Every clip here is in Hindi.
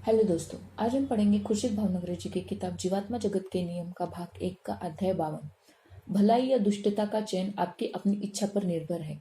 हेलो दोस्तों, आज हम पढ़ेंगे खुर्शीद भावनगरी जी की किताब जीवात्मा जगत के नियम का भाग 1 का अध्याय 52। भलाई या दुष्टता का चयन आपकी अपनी इच्छा पर निर्भर है।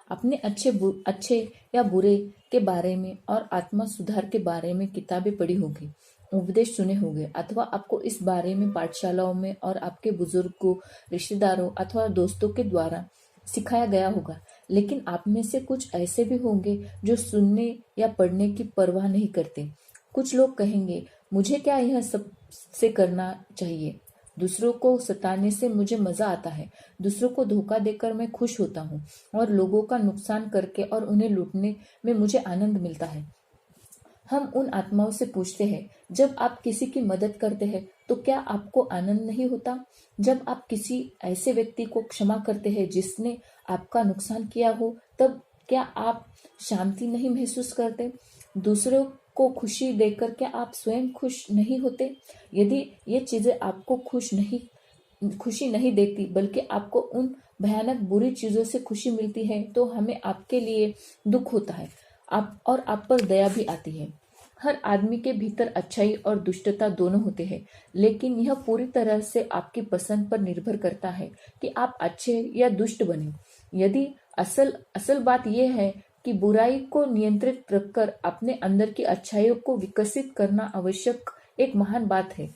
अपने अच्छे या बुरे के बारे में और आत्मा सुधार के बारे में किताबें पढ़ी होगी, उपदेश सुने होंगे अथवा आपको इस बारे में पाठशालाओं में और आपके बुजुर्गों, रिश्तेदारों अथवा दोस्तों के द्वारा सिखाया गया होगा। लेकिन आप में से कुछ ऐसे भी होंगे जो सुनने या पढ़ने की परवाह नहीं करते। कुछ लोग कहेंगे, मुझे क्या यह सब से करना चाहिए। दूसरों को सताने से मुझे मजा आता है। दूसरों को धोखा देकर मैं खुश होता हूँ और लोगों का नुकसान करके और उन्हें लूटने में मुझे आनंद मिलता है। हम उन आत्माओं से पूछते हैं, जब आप किसी की मदद करते हैं तो क्या आपको आनंद नहीं होता? जब आप किसी ऐसे व्यक्ति को क्षमा करते हैं जिसने आपका नुकसान किया हो, तब क्या आप शांति नहीं महसूस करते? दूसरों को खुशी देकर क्या आप स्वयं खुश नहीं होते? यदि ये चीजें आपको खुशी नहीं देती, बल्कि आपको उन भयानक बुरी चीजों से खुशी मिलती है, तो हमें आपके लिए दुख होता है आप पर दया भी आती है। हर आदमी के भीतर अच्छाई और दुष्टता दोनों होते हैं, लेकिन यह पूरी तरह से आपकी पसंद पर निर्भर करता है कि आप अच्छे या दुष्ट बने। यदि असल बात यह है कि बुराई को नियंत्रित रखकर अपने अंदर की अच्छाइयों को विकसित करना आवश्यक एक महान बात है।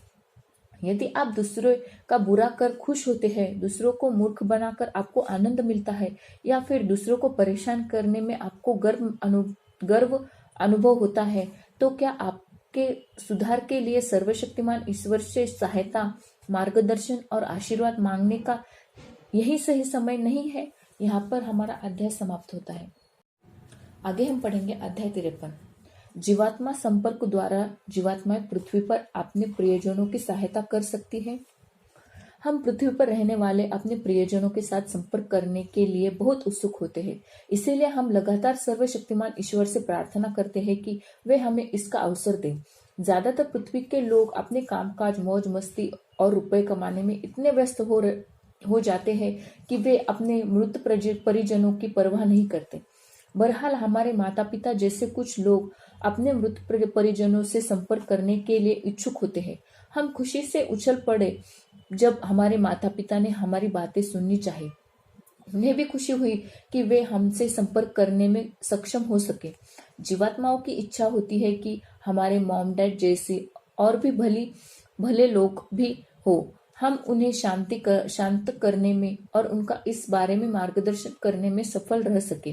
यदि आप दूसरों का बुरा कर खुश होते हैं, दूसरों को मूर्ख बनाकर आपको आनंद मिलता है, या फिर दूसरों को परेशान करने में आपको गर्व अनुभव होता है, तो क्या आपके सुधार के लिए सर्वशक्तिमान ईश्वर से सहायता, मार्गदर्शन और आशीर्वाद मांगने का यही सही समय नहीं है? यहाँ पर हमारा अध्याय समाप्त होता है। आगे हम पढ़ेंगे अध्याय 53। जीवात्मा संपर्क द्वारा जीवात्माएं पृथ्वी पर अपने प्रियजनों की सहायता कर सकती है। हम पृथ्वी पर रहने वाले अपने प्रियजनों के साथ संपर्क करने के लिए बहुत उत्सुक होते हैं। इसीलिए हम लगातार सर्वशक्तिमान ईश्वर से प्रार्थना करते हैं कि वे हमें इसका अवसर दें। ज्यादातर पृथ्वी के लोग अपने कामकाज, मौज मस्ती और रुपए कमाने में इतने व्यस्त हो जाते हैं कि वे अपने मृत परिजनों की परवाह नहीं करते। बहरहाल, हमारे माता पिता जैसे कुछ लोग अपने मृत परिजनों से संपर्क करने के लिए इच्छुक होते हैं। हम खुशी से उछल पड़े जब हमारे माता पिता ने हमारी बातें सुननी चाहिए। उन्हें भी खुशी हुई कि वे हमसे संपर्क करने में सक्षम हो सके। जीवात्माओं की इच्छा होती है कि हमारे मॉम डैड जैसे और भी भले लोग भी हो, हम उन्हें शांत करने में और उनका इस बारे में मार्गदर्शन करने में सफल रह सके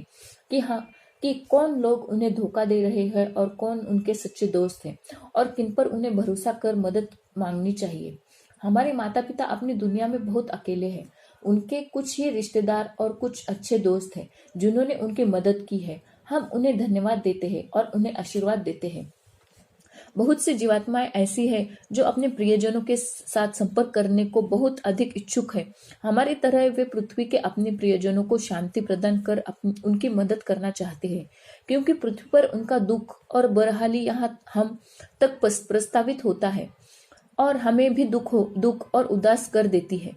कि कौन लोग उन्हें धोखा दे रहे हैं और कौन उनके सच्चे दोस्त हैं और किन पर उन्हें भरोसा कर मदद मांगनी चाहिए। हमारे माता पिता अपनी दुनिया में बहुत अकेले हैं। उनके कुछ ही रिश्तेदार और कुछ अच्छे दोस्त हैं जिन्होंने उनकी मदद की है। हम उन्हें धन्यवाद देते हैं और उन्हें आशीर्वाद देते हैं। बहुत सी जीवात्माएं ऐसी है जो अपने प्रियजनों के साथ संपर्क करने को बहुत अधिक इच्छुक है। हमारी तरह वे पृथ्वी के अपने प्रियजनों को शांति प्रदान कर उनकी मदद करना चाहते हैं, क्योंकि पृथ्वी पर उनका दुख और बरहाली यहाँ हम तक प्रस्तावित होता है और हमें भी दुख और उदास कर देती है।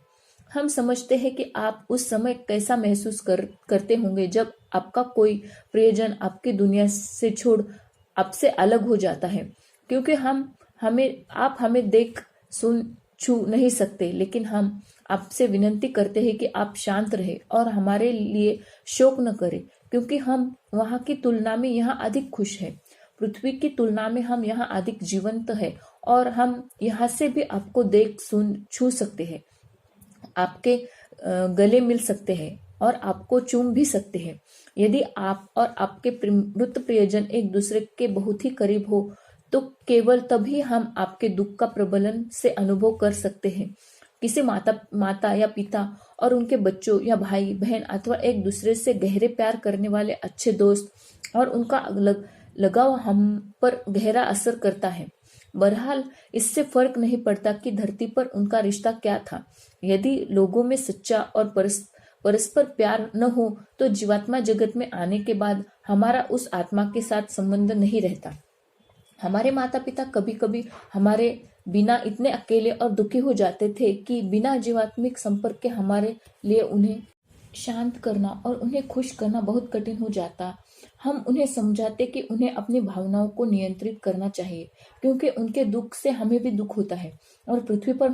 हम समझते हैं कि आप उस समय कैसा महसूस करते होंगे जब आपका कोई प्रियजन आपकी दुनिया से छोड़ आपसे अलग हो जाता है, क्योंकि आप हमें देख सुन छू नहीं सकते। लेकिन हम आपसे विनती करते हैं कि आप शांत रहे और हमारे लिए शोक न करें, क्योंकि हम वहां की तुलना में यहाँ अधिक खुश हैं। पृथ्वी की तुलना में हम यहाँ अधिक जीवंत है और हम यहाँ से भी आपको देख सुन छू सकते हैं, आपके गले मिल सकते हैं और आपको चूम भी सकते हैं। यदि आप और आपके मृत प्रियजन एक दूसरे के बहुत ही करीब हो, तो केवल तभी हम आपके दुख का प्रबलन से अनुभव कर सकते हैं। किसी माता या पिता और उनके बच्चों या भाई बहन अथवा एक दूसरे से गहरे प्यार करने वाले अच्छे दोस्त और उनका लगाव हम पर गहरा असर करता है। बहरहाल, इससे फर्क नहीं पड़ता कि धरती पर उनका रिश्ता क्या था। यदि लोगों में सच्चा और परस्पर प्यार न हो, तो जीवात्मा जगत में आने के बाद हमारा उस आत्मा के साथ संबंध नहीं रहता। हमारे माता पिता कभी कभी हमारे बिना इतने अकेले और दुखी हो जाते थे कि बिना जीवात्मिक संपर्क के हमारे लिए उन्हें शांत करना और उन्हें खुश करना बहुत कठिन हो जाता। हम उन्हें समझाते कि उन्हें अपनी भावनाओं को नियंत्रित करना चाहिए, क्योंकि उनके दुख से हमें भी दुख होता है और पृथ्वी पर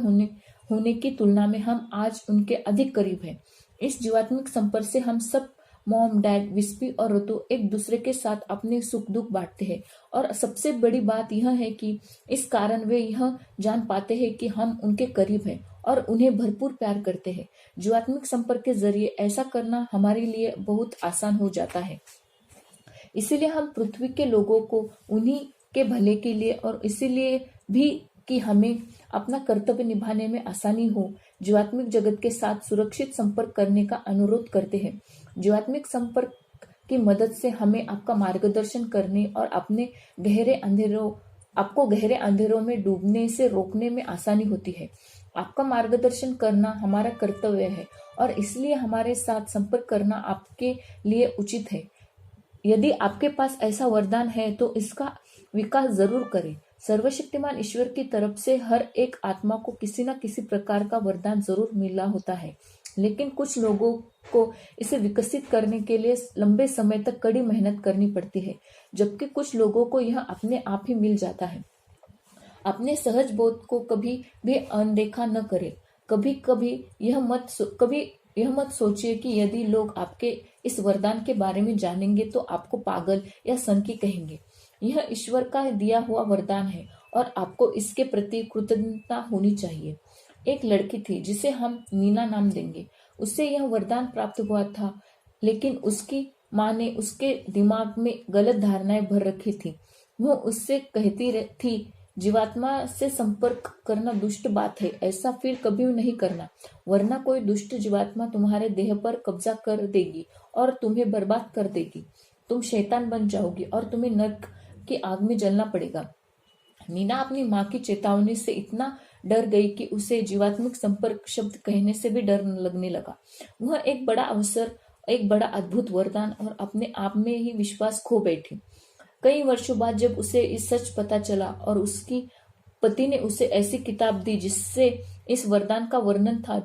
होने की तुलना में हम आज उनके अधिक करीब हैं। इस जीवात्मिक संपर्क से हम सब, मॉम, डैड, विस्पी और ऋतु, एक दूसरे के साथ अपने सुख दुख बांटते हैं। और सबसे बड़ी बात यह है कि इस कारण वे यह जान पाते हैं कि हम उनके करीब हैं और उन्हें भरपूर प्यार करते हैं। जीवात्मिक संपर्क के जरिए ऐसा करना हमारे लिए बहुत आसान हो जाता है। इसीलिए हम पृथ्वी के लोगों को उन्हीं के भले के लिए और इसीलिए भी कि हमें अपना कर्तव्य निभाने में आसानी हो, जीवात्मिक जगत के साथ सुरक्षित संपर्क करने का अनुरोध करते हैं। जीवात्मिक संपर्क की मदद से हमें आपका मार्गदर्शन करने और आपको गहरे अंधेरों में डूबने से रोकने में आसानी होती है। आपका मार्गदर्शन करना हमारा कर्तव्य है और इसलिए हमारे साथ संपर्क करना आपके लिए उचित है। यदि आपके पास ऐसा वरदान है तो इसका विकास जरूर करें। सर्वशक्तिमान ईश्वर की तरफ से हर एक आत्मा को किसी न किसी प्रकार का वरदान जरूर मिला होता है, लेकिन कुछ लोगों को इसे विकसित करने के लिए लंबे समय तक कड़ी मेहनत करनी पड़ती है, जबकि कुछ लोगों को यह अपने आप ही मिल जाता है। अपने सहज बोध को कभी भी अनदेखा न करें। कभी यह मत सोचिए कि यदि लोग आपके इस वरदान के बारे में जानेंगे तो आपको पागल या सनकी कहेंगे। यह ईश्वर का दिया हुआ वरदान है और आपको इसके प्रति कृतज्ञता होनी चाहिए। एक लड़की थी जिसे हम नीना नाम देंगे। उससे यह वरदान प्राप्त हुआ था, लेकिन उसकी माँ ने उसके दिमाग में गलत धारणाएं भर रखी थी। वह उससे कहती थी, जीवात्मा से संपर्क करना दुष्ट बात है, ऐसा फिर कभी नहीं करना, वरना कोई दुष्ट जीवात्मा तुम्हारे देह पर कब्जा कर देगी और तुम्हें बर्बाद कर देगी। तुम शैतान बन जाओगी और तुम्हें नर्क की आग में जलना पड़ेगा। नीना अपनी माँ की चेतावनी से इतना डर गई कि उसे जीवात्मिक संपर्क शब्द कहने से भी डर लगने लगा। वह एक बड़ा अवसर, एक बड़ा अद्भुत वरदान और अपने आप में ही विश्वास खो बैठी। कई वर्षों बाद जब उसे इस सच पता चला और उसकी पति ने उसे ऐसी किताब दी जिससे इस वरदान का वर्णन था,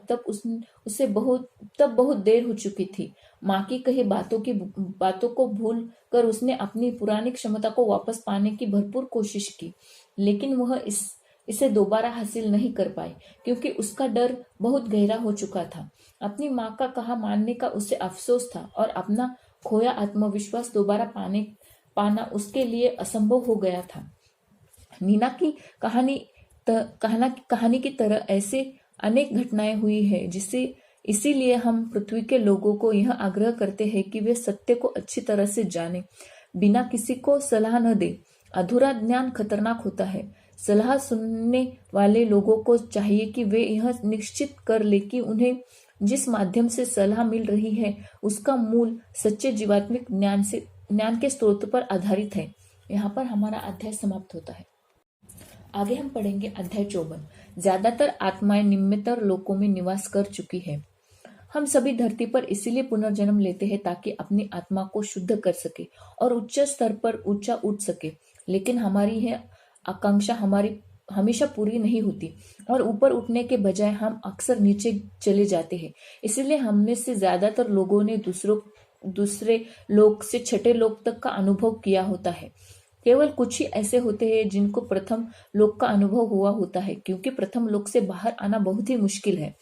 उसे बहुत देर हो चुकी थी। माँ की कही बातों को भूल कर उसने अपनी पुरानी क्षमता को वापस पाने की भरपूर कोशिश की, लेकिन वह इसे दोबारा हासिल नहीं कर पाई, क्योंकि उसका डर बहुत गहरा हो चुका था। अपनी माँ का कहा मानने का उसे अफसोस था और अपना खोया आत्मविश्वास दोबारा पाना उसके लिए असंभव हो गया था। नीना की कहानी की तरह ऐसे अनेक घटनाएं हुई है, इसीलिए हम पृथ्वी के लोगों को यह आग्रह करते हैं कि वे सत्य को अच्छी तरह से जानें, बिना किसी को सलाह न दें। अधूरा ज्ञान खतरनाक होता है। सलाह सुनने वाले लोगों को चाहिए कि वे यह निश्चित कर ले कि उन्हें जिस माध्यम से सलाह मिल रही है उसका मूल सच्चे जीवात्मिक ज्ञान के स्रोत पर आधारित है। यहाँ पर हमारा अध्याय समाप्त होता है। आगे हम पढ़ेंगे अध्याय 54। ज्यादातर आत्माएं निम्नतर लोकों में निवास कर चुकी है। हम सभी धरती पर इसीलिए पुनर्जन्म लेते हैं ताकि अपनी आत्मा को शुद्ध कर सके और उच्च स्तर पर ऊंचा उठ सके, लेकिन हमारी यह आकांक्षा हमेशा पूरी नहीं होती और ऊपर उठने के बजाय हम अक्सर नीचे चले जाते हैं। इसलिए हमने से ज्यादातर लोगों ने दूसरे लोक से छठे लोक तक का अनुभव किया होता है। केवल कुछ ही ऐसे होते हैं जिनको प्रथम लोक का अनुभव हुआ होता है, क्योंकि प्रथम लोक से बाहर आना बहुत ही मुश्किल है।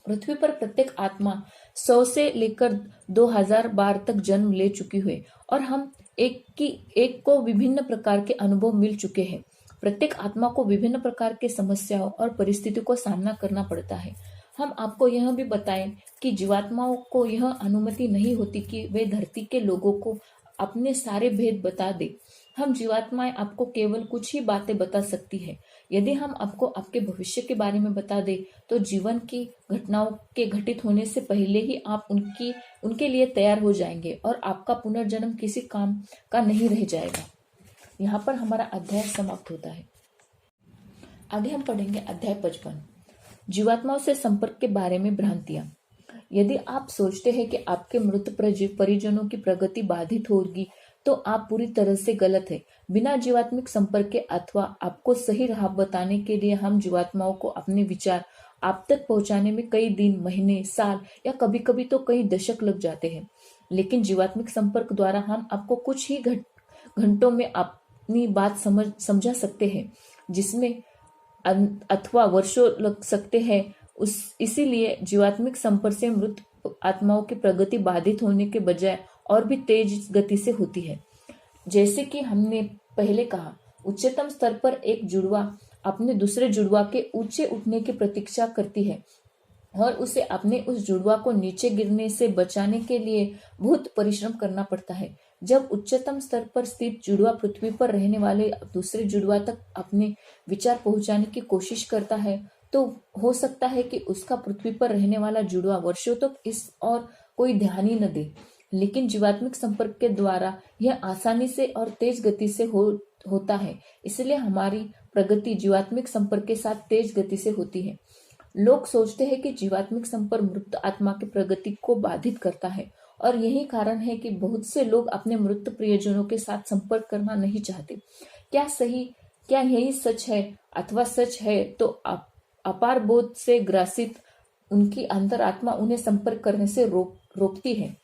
पृथ्वी पर प्रत्येक आत्मा 100 से लेकर 2000 बार तक जन्म ले चुकी है और हम एक को विभिन्न प्रकार के अनुभव मिल चुके हैं। प्रत्येक आत्मा को विभिन्न प्रकार के समस्याओं और परिस्थितियों को सामना करना पड़ता है। हम आपको यह भी बताएं कि जीवात्माओं को यह अनुमति नहीं होती कि वे धरती के लोगों को अपने सारे भेद बता दे। हम जीवात्माएं आपको केवल कुछ ही बातें बता सकती है। यदि हम आपको आपके भविष्य के बारे में बता दे तो जीवन की घटनाओं के घटित होने से पहले ही आप उनके लिए तैयार हो जाएंगे और आपका पुनर्जन्म किसी काम का नहीं रह जाएगा। यहाँ पर हमारा अध्याय समाप्त होता है। आगे हम पढ़ेंगे अध्याय 55। जीवात्माओं से संपर्क के बारे में भ्रांतियां। यदि आप सोचते हैं कि आपके मृत परिजनों की प्रगति बाधित होगी तो आप पूरी तरह से गलत है। बिना जीवात्मिक संपर्क के अथवा आपको सही राह बताने के लिए हम जीवात्माओं को अपने विचार आप तक पहुंचाने में कई दिन, महीने, साल या कभी कभी तो कई दशक लग जाते हैं। लेकिन जीवात्मिक संपर्क द्वारा हम आपको कुछ ही घंटों में अपनी बात समझा सकते हैं, जिसमें अथवा वर्षों लग सकते हैं। इसीलिए जीवात्मिक संपर्क से मृत आत्माओं की प्रगति बाधित होने के बजाय और भी तेज गति से होती है। जैसे कि हमने पहले कहा, उच्चतम स्तर पर एक जुड़वा अपने दूसरे जुड़वा के ऊंचे उठने की प्रतीक्षा करती है और उसे अपने उस जुड़वा को नीचे गिरने से बचाने के लिए बहुत परिश्रम करना पड़ता है। जब उच्चतम स्तर पर स्थित जुड़वा पृथ्वी पर रहने वाले दूसरे जुड़वा तक अपने विचार पहुंचाने की कोशिश करता है, तो हो सकता है कि उसका पृथ्वी पर रहने वाला जुड़वा वर्षों तक इस और कोई ध्यान ही न दे। लेकिन जीवात्मिक संपर्क के द्वारा यह आसानी से और तेज गति से होता है। इसलिए हमारी प्रगति जीवात्मिक संपर्क के साथ तेज गति से होती है। लोग सोचते हैं कि जीवात्मिक संपर्क मृत आत्मा की प्रगति को बाधित करता है, और यही कारण है कि बहुत से लोग अपने मृत प्रियजनों के साथ संपर्क करना नहीं चाहते। क्या यही सच है? अथवा सच है तो अपार बोध से ग्रासित उनकी अंतरात्मा उन्हें संपर्क करने से रोकती है।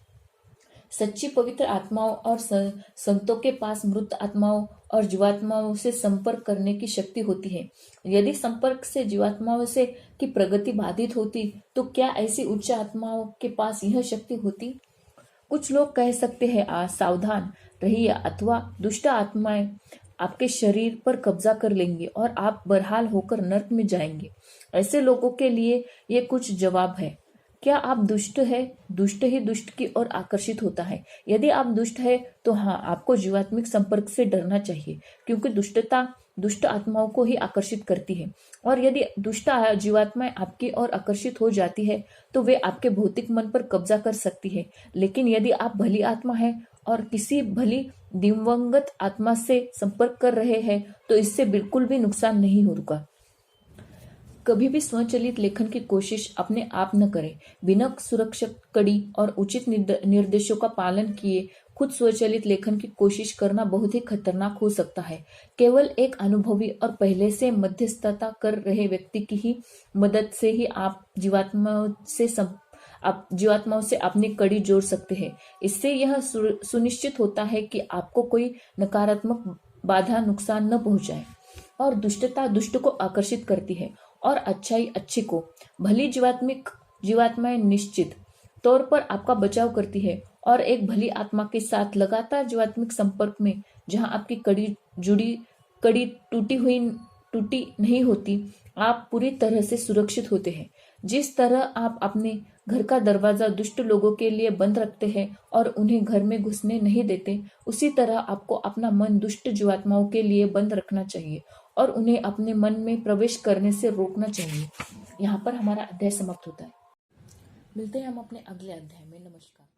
सच्ची पवित्र आत्माओं और संतों के पास मृत आत्माओं और जीवात्माओं से संपर्क करने की शक्ति होती है। यदि संपर्क से जीवात्माओं से की प्रगति बाधित होती, तो क्या ऐसी उच्च आत्माओं के पास यह शक्ति होती? कुछ लोग कह सकते हैं, सावधान रहिए, अथवा दुष्ट आत्माएं आपके शरीर पर कब्जा कर लेंगे और आप बरहाल होकर नर्क में जाएंगे। ऐसे लोगों के लिए ये कुछ जवाब है। क्या आप दुष्ट है? दुष्ट ही दुष्ट की ओर आकर्षित होता है। यदि आप दुष्ट है तो हाँ, आपको जीवात्मिक संपर्क से डरना चाहिए, क्योंकि दुष्टता दुष्ट आत्माओं को ही आकर्षित करती है। और यदि दुष्ट जीवात्माएं आपकी ओर आकर्षित हो जाती है, तो वे आपके भौतिक मन पर कब्जा कर सकती है। लेकिन यदि आप भली आत्मा है और किसी भली दिव्यंगत आत्मा से संपर्क कर रहे हैं, तो इससे बिल्कुल भी नुकसान नहीं होगा। कभी भी स्वचलित लेखन की कोशिश अपने आप न करें। बिना सुरक्षित कड़ी और उचित निर्देशों का पालन किए खुद स्वचलित लेखन की कोशिश करना बहुत ही खतरनाक हो सकता है। केवल एक अनुभवी और पहले से मध्यस्थता कर रहे व्यक्ति की ही मदद से ही आप जीवात्माओं से अपनी कड़ी जोड़ सकते हैं। इससे यह सुनिश्चित होता है कि आपको कोई नकारात्मक बाधा नुकसान न पहुंचाए। और दुष्टता दुष्ट को आकर्षित करती है और अच्छाई अच्छी को। भली जीवात्माएं निश्चित तौर पर आपका बचाव करती है, और एक भली आत्मा के साथ लगातार जीवात्मिक संपर्क में जहां आपकी कड़ी टूटी नहीं होती, आप पूरी तरह से सुरक्षित होते हैं। जिस तरह आप अपने घर का दरवाजा दुष्ट लोगों के लिए बंद रखते हैं और उन्हें घर में घुसने नहीं देते, उसी तरह आपको अपना मन दुष्ट जीवात्माओं के लिए बंद रखना चाहिए और उन्हें अपने मन में प्रवेश करने से रोकना चाहिए। यहाँ पर हमारा अध्याय समाप्त होता है। मिलते हैं हम अपने अगले अध्याय में। नमस्कार।